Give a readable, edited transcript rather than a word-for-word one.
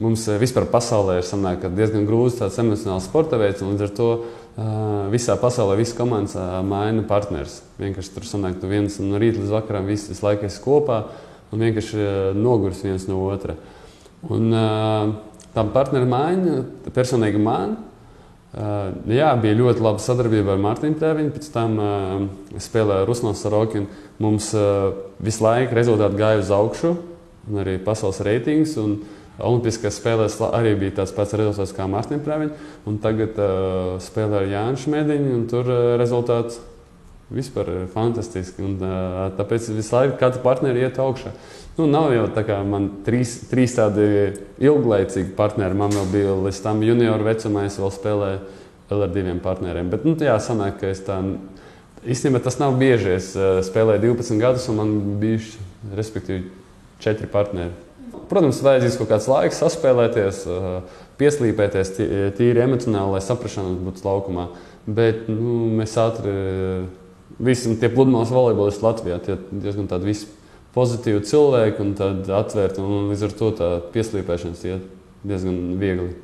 mums vispār pasaulē ir sanāk, diezgan grūts tāds emocionāls sporta veids, un līdz ar to visā pasaulē visas komandas maina partners. Vienkārši tur sanāk, tu viens no rīta līdz vakaram visu laiku esi kopā un vienkārši nogurs viens no otra. Un tā partneru maiņa personīgi man, jā, bija ļoti laba sadarbība ar Mārtiņu Tēviņu, pēc tam spēlēju ar Ruslandu Sorokinu. Mums visu laiku rezultāti gāja uz augšu, un arī pasaules reitings, un Olimpiskās spēlēs arī bija tāds pats rezultāts kā Mārtiņu Tēviņu, un tagad spēlēju ar Jānu Šmēdiņu, un tur rezultāts vispār ir fantastiski, un tāpēc visu laiku katra partneri iet augšā. Nav jau tā kā man trīs tādi ilglaicīgi partneri. Man vēl bija līdz tam junioru vecumā, es vēl spēlēju vēl ar 2 partneriem. Bet jā, sanāk, ka es tā... Īstenībā tas nav bieži. Es spēlēju 12 gadus un man bijuši, respektīvi, 4 partneri. Protams, vajadzīgs kaut kāds laiks saspēlēties, pieslīpēties tīri emocionāli, lai saprašanās būtu laukumā. Bet mēs ātri... Visi tie pludmales volejbolisti Latvijā, tie diezgan tādi visi pozitīvi cilvēki un tad atvērt, un līdz ar to tā pieslīpēšanas iet diezgan viegli.